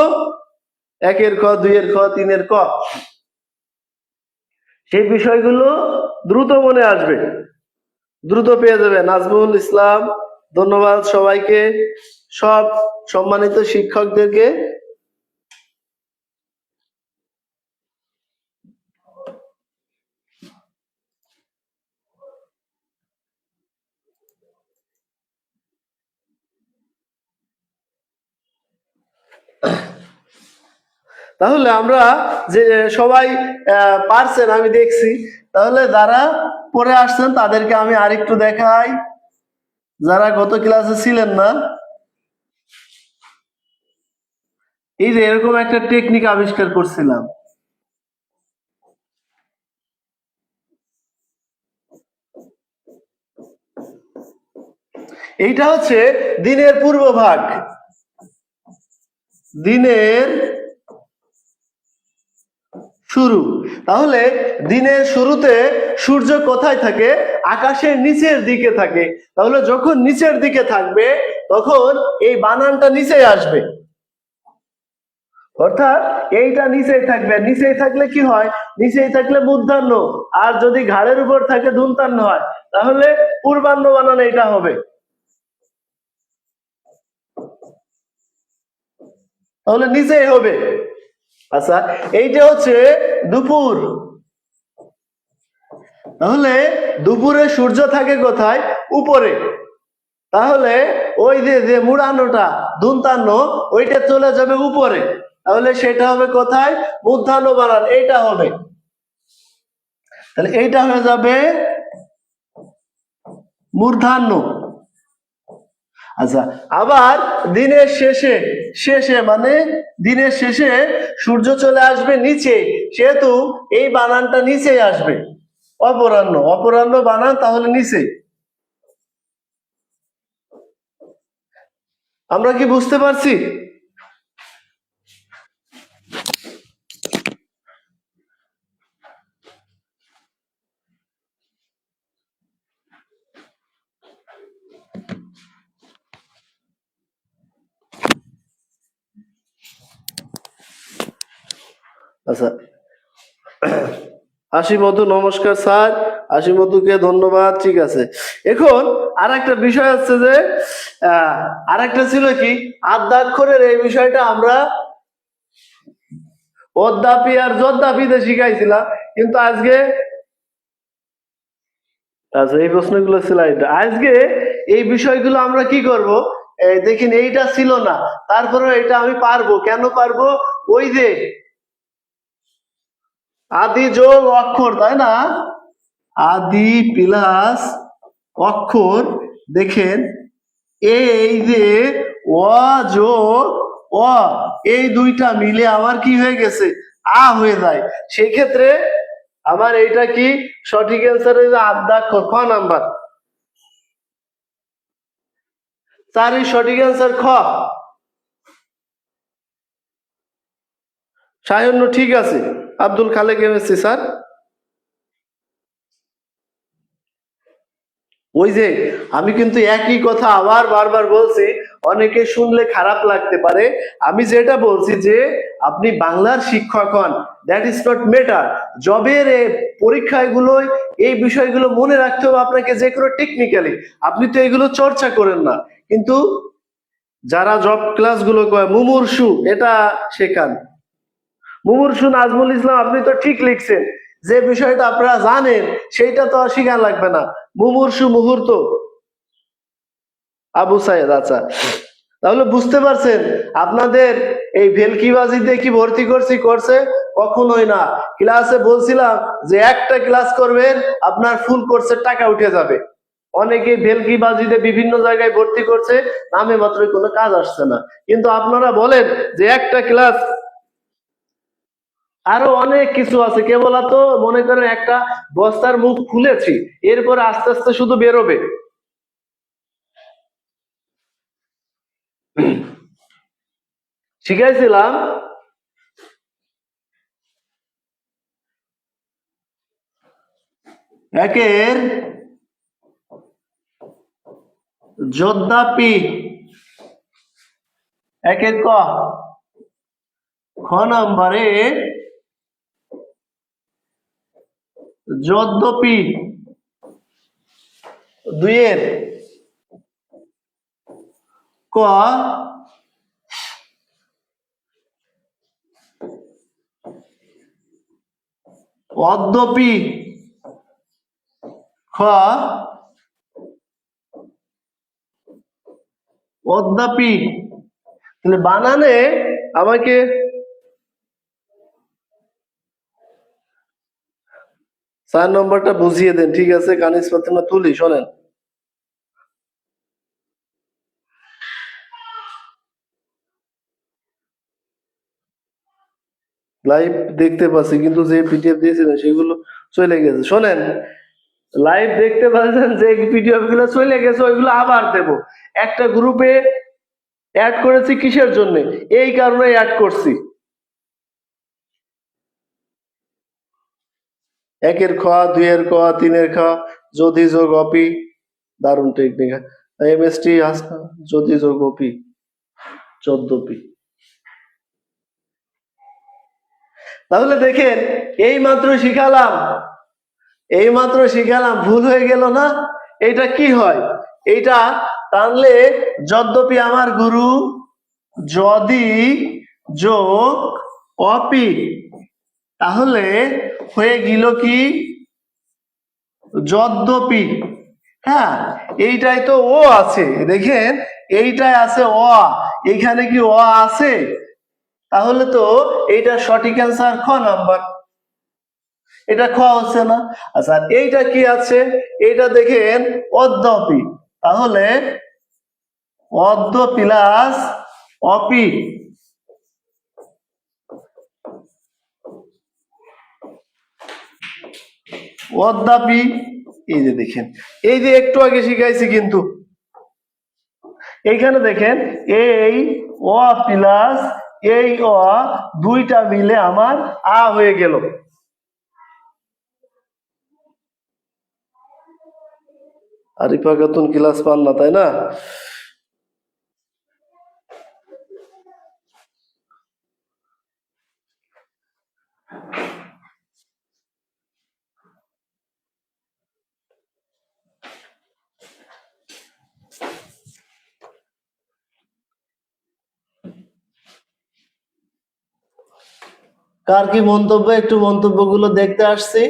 একের ক, দুইয়ের ক, তিনের ক, সেই বিষয়গুলো দ্রুত মনে আসবে, দ্রুত পেয়ে যাবে। নাজমুল ইসলাম, ধন্যবাদ সবাইকে, সব সম্মানিত শিক্ষকদেরকে। তাহলে আমরা যে সবাই পারছেন আমি দেখছি। তাহলে যারা পরে আসছেন তাদেরকে আমি আরেকটু দেখাই, যারা গত ক্লাসে ছিলেন না। এই যে এরকম একটা টেকনিক আবিষ্কার করছিলাম। এইটা হচ্ছে দিনের পূর্বভাগ, দিনের শুরু। তাহলে দিনের শুরুতে সূর্য কোথায় থাকে, আকাশের নিচের দিকে থাকে। তাহলে যখন নিচের দিকে থাকবে তখন এই বানানটা নিচে আসবে, অর্থাৎ এইটা নিচেই থাকবে। নিচেই থাকলে কি হয়, নিচেই থাকলে মূর্ধন্য, আর যদি ঘাড়ের উপর থাকে দন্তান্ন হয়, তাহলে পূর্বাহ্ন বানান এইটা হবে। তাহলে নিচেই হবে। আচ্ছা, এইটা হচ্ছে দুপুর। তাহলে দুপুরে সূর্য থাকে কোথায়, উপরে। তাহলে ওই যে মুড়ানোটা দুন্তান্ন, ওইটা চলে যাবে উপরে। তাহলে সেটা হবে কোথায়, মূর্ধন্য বানান এইটা হবে। তাহলে এইটা হয়ে যাবে মূর্ধান্য। আচ্ছা, আবার দিনের শেষে, শেষে মানে দিনের শেষে সূর্য চলে আসবে নিচে, সেহেতু এই বানানটা নিচে আসবে। অপরাহ্ন, অপরাহ্ন বানান তাহলে নিচে। আমরা কি বুঝতে পারছি? আচ্ছা, হাসি মধু নমস্কার স্যার, হাসি মধুকে ধন্যবাদ। ঠিক আছে, এখন আর একটা বিষয় হচ্ছে যে আর একটা ছিল কি, আদ্যাক্ষরের এই বিষয়টা আমরা অদ্যাপি আর যদ্যাপিতে শিখাইছিলাম, কিন্তু আজকে আচ্ছা এই প্রশ্নগুলো ছিল আজকে এই বিষয়গুলো আমরা কি করব, দেখেন এইটা ছিল না, তারপরে এটা আমি পারবো। কেন পারবো? ওই যে আদি যোগ অক্ষর, তাই না? আদি প্লাস অক্ষর, দেখেন এই যে অ যোগ অ, এই দুইটা মিলে আমার কি হয়ে গেছে, আ হয়ে যায়। সেই ক্ষেত্রে আমার এইটা কি সঠিক অ্যান্সার হয়ে যায় আদ্যাক্ষর, খ নাম্বার। তারই সঠিক অ্যান্সার খ। সায়ন্য ঠিক আছে। Abdul Khalek MSc sir. ওই যে আমি কিন্তু একই কথা আবার বারবার বলছি, অনেকে শুনলে খারাপ লাগতে পারে। আমি যেটা বলছি যে আপনি বাংলার শিক্ষক হন, দ্যাট ইজ নট ম্যাটার। জবের পরীক্ষাগুলোয় এই বিষয়গুলো মনে রাখতে হবে আপনাকে, যে কোনো টেকনিক্যালি। আপনি তো এগুলো চর্চা করেন না, কিন্তু যারা জব ক্লাসগুলো করে মুমূর্ষু, এটা শেখান। মুমূর্ষু নাজমুল ইসলাম, আপনি তো ঠিক লিখছেন, যে বিষয়টা আপনারা জানেন সেইটা তো আর শিখান লাগবে না। মুমূর্ষু মুহূর্ত, আবু সাইদ। আচ্ছা, তাহলে বুঝতে পারছেন আপনাদের এই ভেলকিবাজিতে কি ভর্তি করছে? কখনোই না। ক্লাসে বলছিলাম যে একটা ক্লাস করবেন, আপনার ফুল কোর্সের টাকা উঠে যাবে। অনেকে ভেলকিবাজিতে বিভিন্ন জায়গায় ভর্তি করছে, নামে মাত্র কোনো কাজ আসছে না। কিন্তু আপনারা বলেন যে একটা ক্লাস, আরো অনেক কিছু আছে। কেবল তো মনে করেন একটা বস্তার মুখ খুলেছি, এরপরে আস্তে আস্তে শুধু বেরোবে। শিখাইছিলাম একের যোদ্ধাপি, একের ক, খ নম্বরে যদ্যপি, দুইয়ের ক, অদ্যপি, খ, অদ্যাপি। তাহলে বানানে আমাকে 4 নম্বরটা বুঝিয়ে দেন। ঠিক আছে, কানিস ফাতেমা তুলি, শোনেন। লাইভ দেখতে পাচ্ছি, কিন্তু যে পিডিএফ দিয়েছিলেন সেগুলো চলে গেছে। শোনেন, লাইভ দেখতে পাচ্ছেন, যে পিডিএফ গুলো চলে গেছে ওইগুলো আবার দেব। একটা গ্রুপে অ্যাড করেছি কিসের জন্য? এই কারণে অ্যাড করছি। একের খ, দুইয়ের ক, তিনের খ, যদি যোগ অপি, দারুণ টেকনিক। এমএসটি যদি যোগ অপি, 14পি। তাহলে দেখেন এই মাত্র শিখালাম, ভুল হয়ে গেল না? এটা কি হয়? এইটা টানলে যদ্যপি আমার গুরু, যদি যোগ অপি, তাহলে হয়ে গেল কি যদ্যপি। হ্যাঁ, এইটাই তো ও আছে, দেখেন এইটাই আছে অ, এখানে কি অ আছে? তাহলে তো এইটা সঠিক অ্যান্সার খ নাম্বার। এটা খ হচ্ছে না। আচ্ছা, এইটা কি আছে? এইটা দেখেন অদ্যপি, তাহলে অদ্য প্লাস অপি, অদ্যাপি। এই যে দেখেন, এই যে একটু আগে শিখাইছি, কিন্তু এইখানে দেখেন এই অ প্লাস এই অ, দুইটা মিলে আমার আ হয়ে গেল। আরিফা খাতুন ক্লাস পান না, তাই না? কার কি মন্তব্য, একটু মন্তব্যগুলো দেখতে আসছি।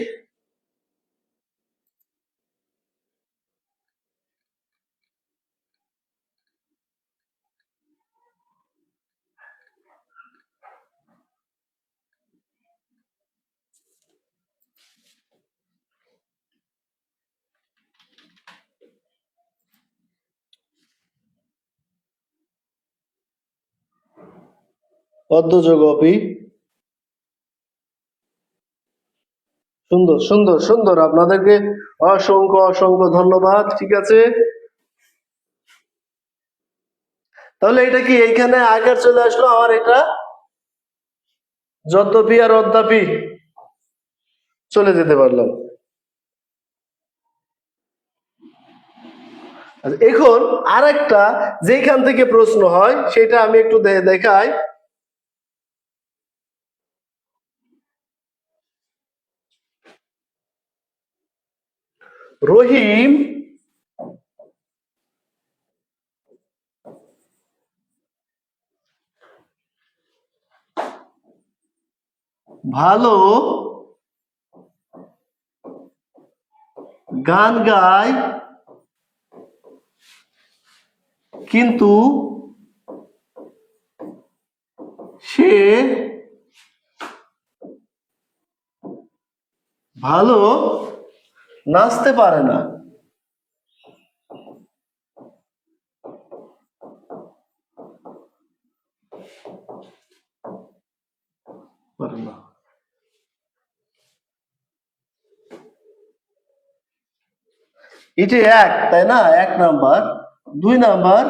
পদ্মযোগ অপি, সুন্দর সুন্দর সুন্দর, আপনাদেরকে অসংখ্য অসংখ্য ধন্যবাদ। ঠিক আছে, তাহলে এটা কি এইখানে আগের চলে আসলো আমার, এটা যদ্যপি আর অদ্যাপি চলে যেতে পারলাম। আচ্ছা, এখন আরেকটা যেখান থেকে প্রশ্ন হয় সেটা আমি একটু দেখাই। রহিম ভালো গান গায় কিন্তু সে ভালো নাচতে পারে না। পারে না। এটি এক, তাই না? 1 নাম্বার। 2 নাম্বার,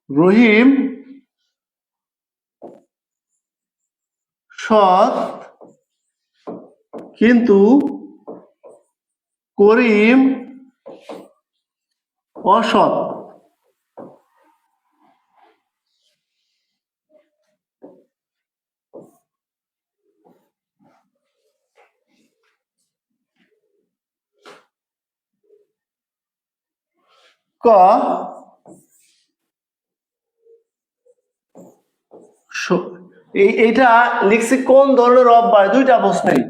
রহিম সৎ কিন্তু করিম অসৎ। ক এইটা লিখছি কোন ধরনের অব্যয়, দুইটা প্রশ্নেই।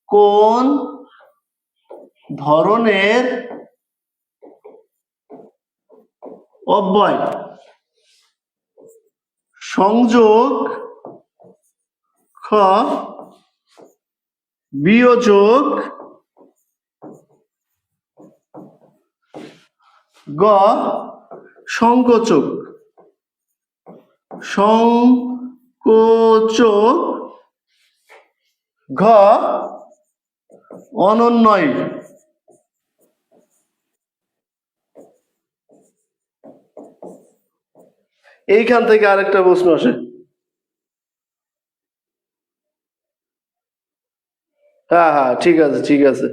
কোন ধরনের অব্যয়? সংযোগ, খ বিয়োজক, গ সংকোচক। সংকোচক, ঘ অনন্যয়। এইখান থেকে আরেকটা প্রশ্ন আসে। হ্যাঁ হ্যাঁ, ঠিক আছে ঠিক আছে।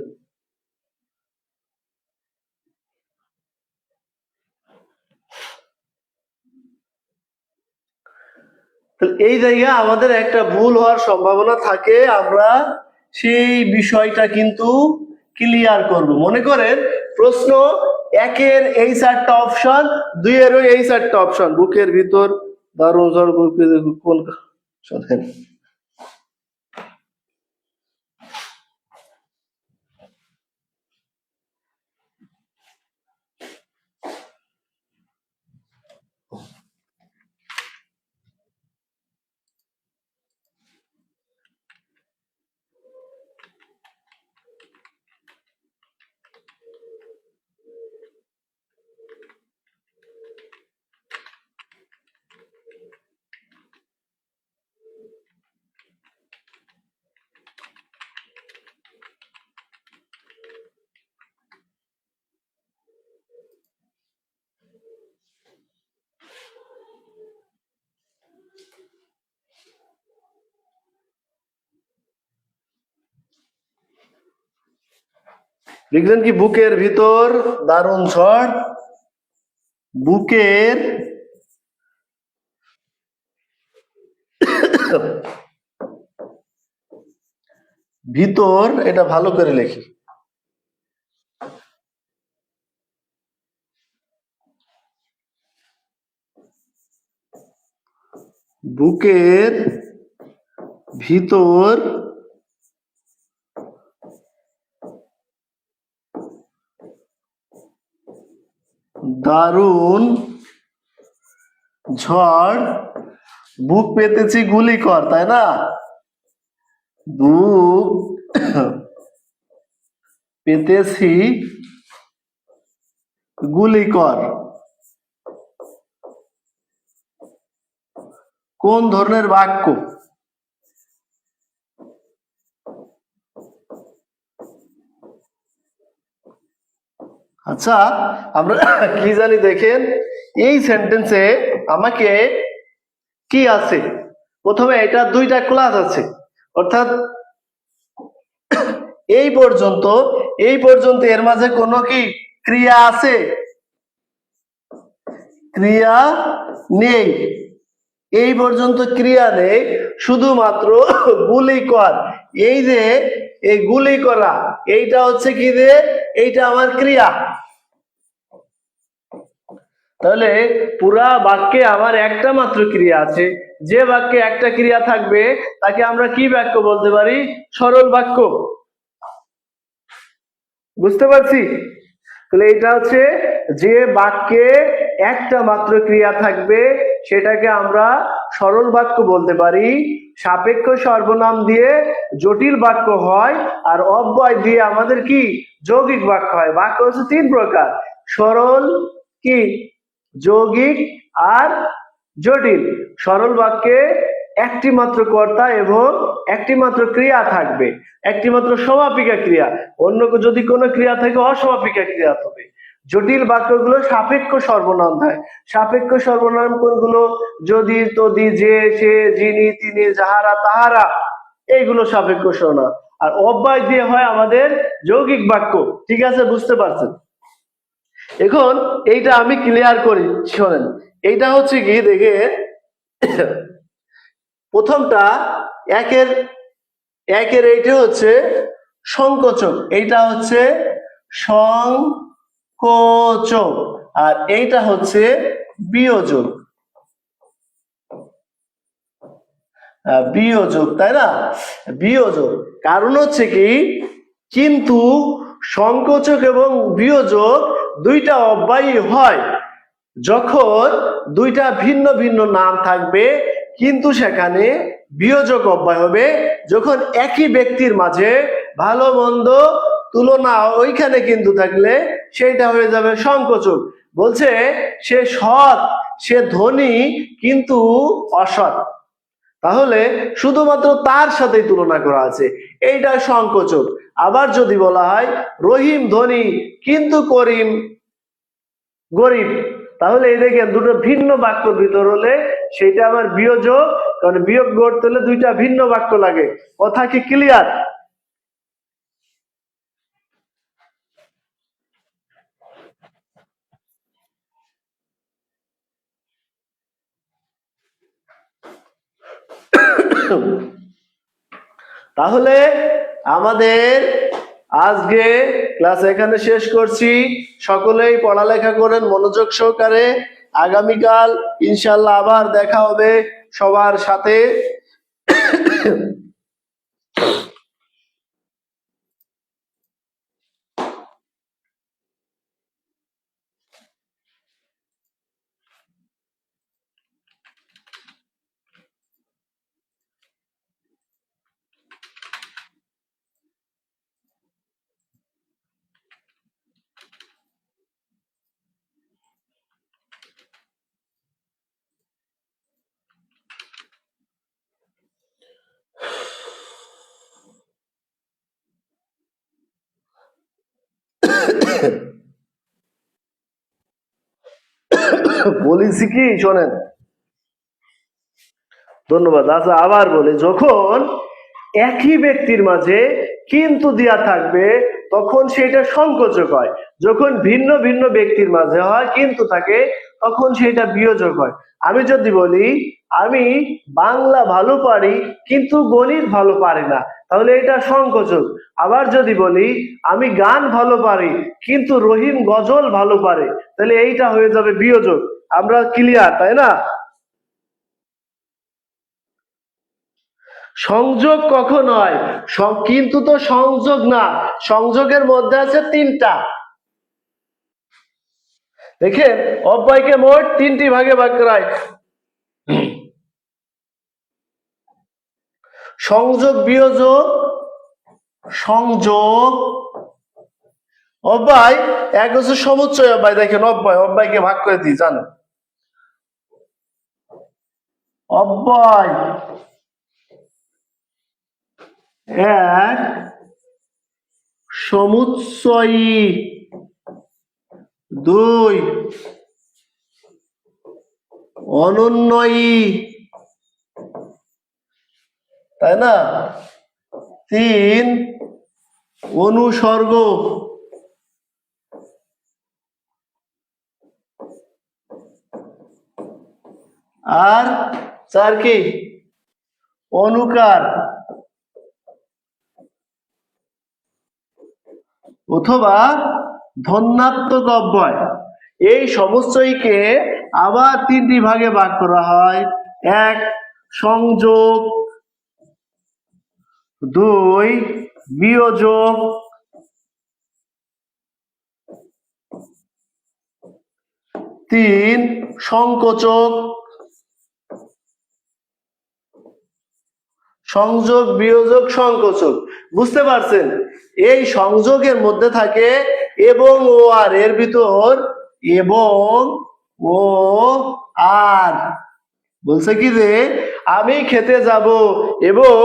এই জায়গায় আমাদের একটা ভুল হওয়ার সম্ভাবনা থাকে, আমরা সেই বিষয়টা কিন্তু ক্লিয়ার করব। মনে করেন প্রশ্ন 1-এর এই 4টা অপশন, 2-এরও এই 4টা অপশন। বুকের ভিতর দারুণ ঝড় কোন শোনেন। লিখলেন কি বুকের ভিতর দারুণ ঝড়? বুকের ভিতর, এটা ভালো করে লেখি। বুকের ভিতর দারুণ ঝড়, বুক পেতেছি গুলি কর, তাই না? বুক পেতেছি গুলি কর কোন ধরনের বাক্য? আচ্ছা, আমরা কি জানি দেখেন, এই সেন্টেন্সে আমাকে কি আছে? প্রথমে এটা দুইটা ক্লাস আছে, অর্থাৎ এই পর্যন্ত এর মাঝে কোনো কি ক্রিয়া আছে? ক্রিয়া নেই। এই পর্যন্ত ক্রিয়া নেই, শুধুমাত্র গুলি কর। এই যে এই গুলি করা, এইটা হচ্ছে কি রে? এইটা আমার ক্রিয়া। তাহলে পুরা বাক্যে আমার একটা মাত্র ক্রিয়া আছে। যে বাক্যে একটা ক্রিয়া থাকবে তাকে আমরা কি বাক্য বলতে পারি? সরল বাক্য। বুঝতে পারছি? তাহলে এটা হচ্ছে যে বাক্যে একটা মাত্র ক্রিয়া থাকবে সেটাকে আমরা সরল বাক্য বলতে পারি। সাপেক্ষ সর্বনাম দিয়ে জটিল বাক্য হয়, আর অব্যয় দিয়ে আমাদের কি যৌগিক বাক্য হয়। বাক্য হচ্ছে তিন প্রকার: সরল, কি যৌগিক, আর জটিল। সরল বাক্যে একটি মাত্র কর্তা এবং একটি মাত্র ক্রিয়া থাকবে, একটি মাত্র সমাপিকা ক্রিয়া। অন্য যদি কোনো ক্রিয়া থাকে অসমাপিকা ক্রিয়া হবে। জটিল বাক্যগুলো সাপেক্ষ সর্বনাম হয়। সাপেক্ষ সর্বনাম কোনগুলো? যদি, তদি, যে, সে, যিনি, তিনি, যাহারা, তাহারা, এইগুলো সাপেক্ষ সর্বনাম। আর অব্যয় দিয়ে হয় আমাদের যৌগিক বাক্য। ঠিক আছে, বুঝতে পারছেন? এখন এইটা আমি ক্লিয়ার করি, শোনেন। এইটা হচ্ছে কি, দেখে প্রথমটা একের এইটা হচ্ছে সংকোচক, এইটা হচ্ছে সংকোচক, আর এইটা হচ্ছে বিয়োজক। বিয়োজক, তাই না? বিয়োজক। কারণ হচ্ছে কি, কিন্তু সংকোচক এবং বিয়োজক দুইটা অব্যয়ী হয় যখন দুইটা ভিন্ন ভিন্ন নাম থাকবে, কিন্তু সেখানে বিয়োজক অব্যয় হবে যখন একই ব্যক্তির মাঝে ভালো মন্দ তুলনা ওইখানে কিন্তু থাকলে সেইটা হয়ে যাবে সংকোচক। বলছে সে সৎ, সে ধনী, কিন্তু অসৎ, তাহলে শুধুমাত্র তার সাথে তুলনা করা আছে, এইটা সংকোচক। আবার যদি বলা হয় রহিম ধনী কিন্তু করিম গরিব, তাহলে এই দেখেন দুটো ভিন্ন বাক্যর ভিতর হলে সেটা আবার বিয়োজক, কারণ বিয়োগ করতে হলে দুইটা ভিন্ন বাক্য লাগে। কথা কি ক্লিয়ার? তাহলে আমাদের আজকে ক্লাস এখানে শেষ করছি। সকলেই পড়ালেখা করেন মনোযোগ সহকারে। আগামীকাল ইনশাল্লাহ আবার দেখা হবে সবার সাথে। বলেছি কি, শোনেন। ধন্যবাদ। আচ্ছা, আবার বলি, যখন একই ব্যক্তির মাঝে কিন্তু দেয়া থাকবে তখন সেটা সংকোচক হয়। যখন ভিন্ন ভিন্ন ব্যক্তির মাঝে হয় কিন্তু থাকে, তখন সেটা বিয়োজক হয়। আমি যদি বলি আমি বাংলা ভালো পারি কিন্তু গণিত ভালো পারি না, তাহলে এটা সংকোচক। আবার যদি বলি আমি গান ভালো পারি কিন্তু রহিম গজল ভালো পারে, তাহলে এইটা হয়ে যাবে বিয়োজক। আমরা ক্লিয়ার, তাই না? সংযোগ কখন হয়? কিন্তু তো সংযোগ না, সংযোগের মধ্যে আছে তিনটা। দেখেন অব্যয়কে মোট তিনটি ভাগে ভাগ করা হয়। সংযোগ বিয়োজক, সংযোগ, অব্যয়, এক হচ্ছে সমুচ্চয় অব্যয়। দেখেন অব্যয়কে ভাগ করে দিই, জানো অব্যয় এক, সমুচ্চয়ী দুই, অনন্যয়ী, তাই না, তিন, অনুসর্গ, আর চার কি, অনুকার অথবা ধন্যাত্মক অব্যয়। এই সমুচ্চয়কে আবার তিনটি ভাগে ভাগ করা হয়। এক, সংযোগ, দুই, বিয়োজক, তিন, সংকোচক। সংযোগ বিয়োজক সংকোচক, বুঝতে পারছেন? এই সংযোগের মধ্যে থাকে এবং ও আর, এর ভিতর এবং ও আর বলছে কি যে আমি খেতে যাব এবং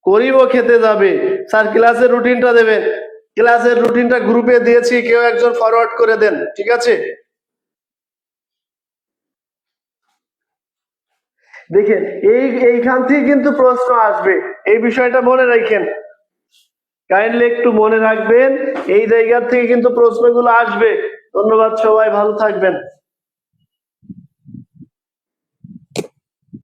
করিব খেতে যাবে। স্যার ক্লাসের রুটিনটা দেবেন, ক্লাসের রুটিনটা গ্রুপে দিয়েছি, কেউ একজন ফরওয়ার্ড করে দেন, ঠিক আছে? দেখেন এইখান থেকে কিন্তু প্রশ্ন আসবে, এই বিষয়টা মনে রাখেন, কাইন্ডলি একটু মনে রাখবেন, এই জায়গা থেকে কিন্তু প্রশ্নগুলো আসবে। ধন্যবাদ, সবাই ভালো থাকবেন।